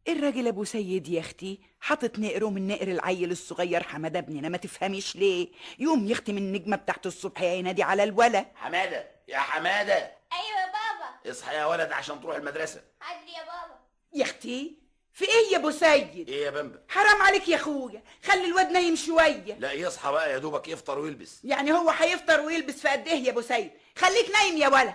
الراجل ابو سيد يا اختي حاطط نقره من نقر العيل الصغير حماده ابننا، ما تفهميش ليه يوم يختم النجمه بتاعت الصبح ينادي على الولا. حماده يا حماده. ايوه يا بابا. اصحى يا ولد عشان تروح المدرسه. حاضر يا بابا. يا اختي في ايه يا ابو سيد؟ ايه يا بمبا؟ حرام عليك يا اخويا، خلي الواد نايم شويه. لا يصحى بقى يا دوبك يفطر ويلبس. يعني هو هيفطر ويلبس في قد ايه يا ابو سيد؟ خليك نايم يا ولا.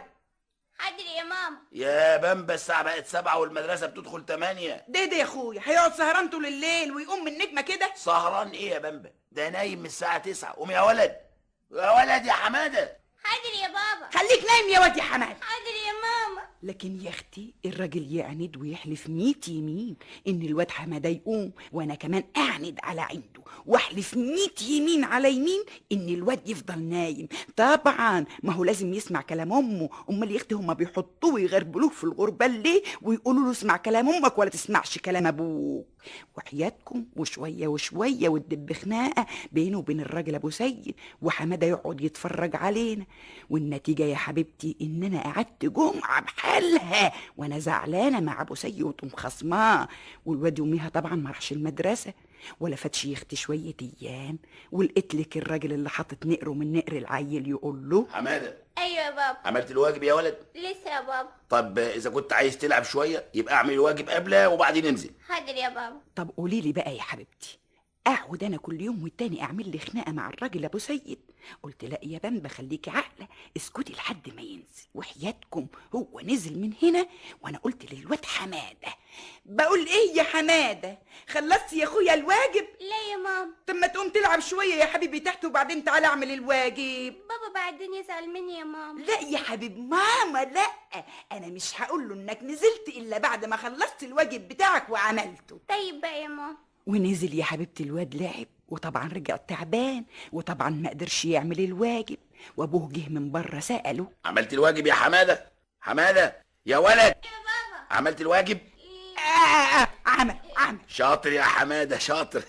حاضر يا ماما. يا بمبا الساعه بقت 7 والمدرسه بتدخل 8. ده يا اخويا هيقعد سهران طول الليل ويقوم من النجمه كده؟ سهران ايه يا بمبا؟ ده نايم من الساعه 9. قوم يا ولد يا ولد يا حماده. حاضر يا بابا. خليك نايم يا واد يا حماد. حاضر يا ماما. لكن يا اختي الراجل يعند ويحلف 100 يمين ان الواد حماده يقوم، وانا كمان اعند على عنده واحلف 100 يمين على يمين ان الواد يفضل نايم. طبعا ما هو لازم يسمع كلام امه، امال يا اختي هما بيحطوه ويغربلوه في الغربال ليه ويقولوا له اسمع كلام امك ولا تسمعش كلام ابوك؟ وحياتكم وشويه وشويه وتدب خناقه بينه وبين الراجل ابو سيد، وحماده يقعد يتفرج علينا، والنتيجه يا حبيبتي ان انا قعدت جمعه بحالها وانا زعلانه مع ابو سيد ومخصماه، والواد يوميها طبعا ما راحش المدرسه ولا فاتش يختي شويه ايام، ولقيت لك الراجل اللي حاطط نقره من نقر العيل يقول له حماده. ايوه يا بابا. عملت الواجب يا ولد؟ لسه يا بابا. طب اذا كنت عايز تلعب شويه يبقى اعمل الواجب قبله وبعدين انزل. حاضر يا بابا. طب قولي لي بقى يا حبيبتي، اقعد انا كل يوم والتاني اعمل لي خناقه مع الراجل ابو سيد؟ قلت لا يا بمبا خليكي عاقله، اسكتي لحد ما ينزل، وحياتكم هو نزل من هنا وانا قلت للواد حماده. بقول ايه يا حماده، خلصت يا اخويا الواجب؟ لا يا ماما. طب ما تقوم تلعب شويه يا حبيبي تحت وبعدين تعالى اعمل الواجب. بابا بعدين يزعل مني يا ماما. لا يا حبيب ماما لا، انا مش هقول له انك نزلت الا بعد ما خلصت الواجب بتاعك وعملته. طيب بقى يا ماما. ونزل يا حبيبتي الواد لعب، وطبعا رجع تعبان، وطبعا ما قدرش يعمل الواجب، وابوه جه من بره سأله عملت الواجب يا حماده؟ حماده يا ولد. يا بابا. عملت الواجب؟ عمل. شاطر يا حماده شاطر.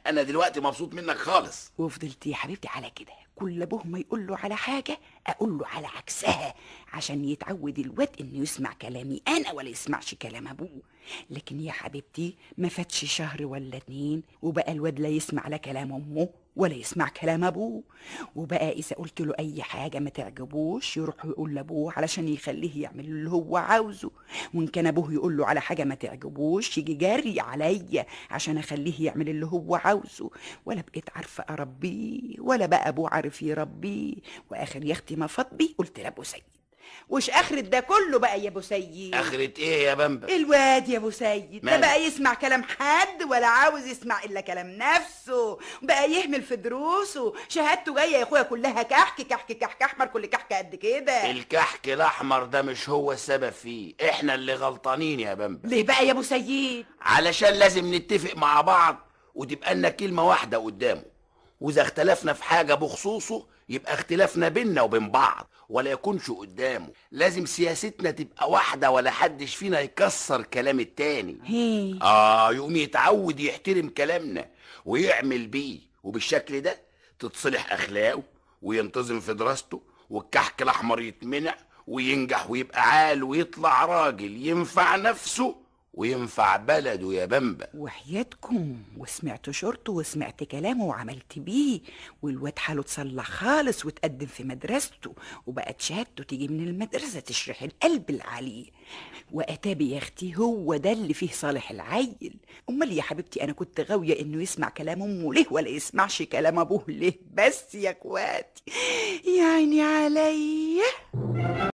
انا دلوقتي مبسوط منك خالص. وفضلت يا حبيبتي على كده، كل ابوه ما يقول له على حاجه اقول له على عكسها، عشان يتعود الواد انه يسمع كلامي انا ولا يسمعش كلام ابوه. لكن يا حبيبتي ما فاتش شهر ولا 2 وبقى الواد لا يسمع لا كلام امه ولا يسمع كلام ابوه، وبقى اذا قلت له اي حاجه ما تعجبوش يروح يقول لابوه علشان يخليه يعمل اللي هو عاوزه، وان كان ابوه يقول له على حاجه ما تعجبوش يجي جري عليا عشان اخليه يعمل اللي هو عاوزه، ولا بقيت عارفه اربيه ولا بقى ابوه عارف يربيه، واخر يا اختي ما فاض بيه قلت لابو سيد. وش اخرة ده كله بقى يا ابو سيد؟ اخرة ايه يا بمبا؟ الواد يا ابو سيد لا مالك؟ بقى يسمع كلام حد ولا عاوز يسمع الا كلام نفسه، بقى يهمل في دروسه، شهادته جايه يا اخويا كلها كحك كحك كحك احمر، كل كحك قد كده. الكحك الاحمر ده مش هو السبب فيه، احنا اللي غلطانين يا بمبا. ليه بقى يا ابو سيد؟ علشان لازم نتفق مع بعض وتبقى لنا كلمه واحده قدامه، واذا اختلفنا في حاجه بخصوصه يبقى اختلافنا بينا وبين بعض ولا يكونش قدامه. لازم سياستنا تبقى واحده ولا حدش فينا يكسر كلام التاني. يقوم يتعود يحترم كلامنا ويعمل بيه، وبالشكل ده تتصلح اخلاقه وينتظم في دراسته، والكحك الاحمر يتمنع وينجح ويبقى عال ويطلع راجل ينفع نفسه وينفع بلده يا بمبا. وحياتكم وسمعت شرطه وسمعت كلامه وعملت بيه، والواد حاله اتصلح خالص وتقدم في مدرسته، وبقت شهادته تيجي من المدرسة تشرح القلب العليه، واتابي يا اختي هو ده اللي فيه صالح العيل. امال يا حبيبتي انا كنت غاويه انه يسمع كلام امه ليه ولا يسمعش كلام ابوه ليه بس يا اخواتي؟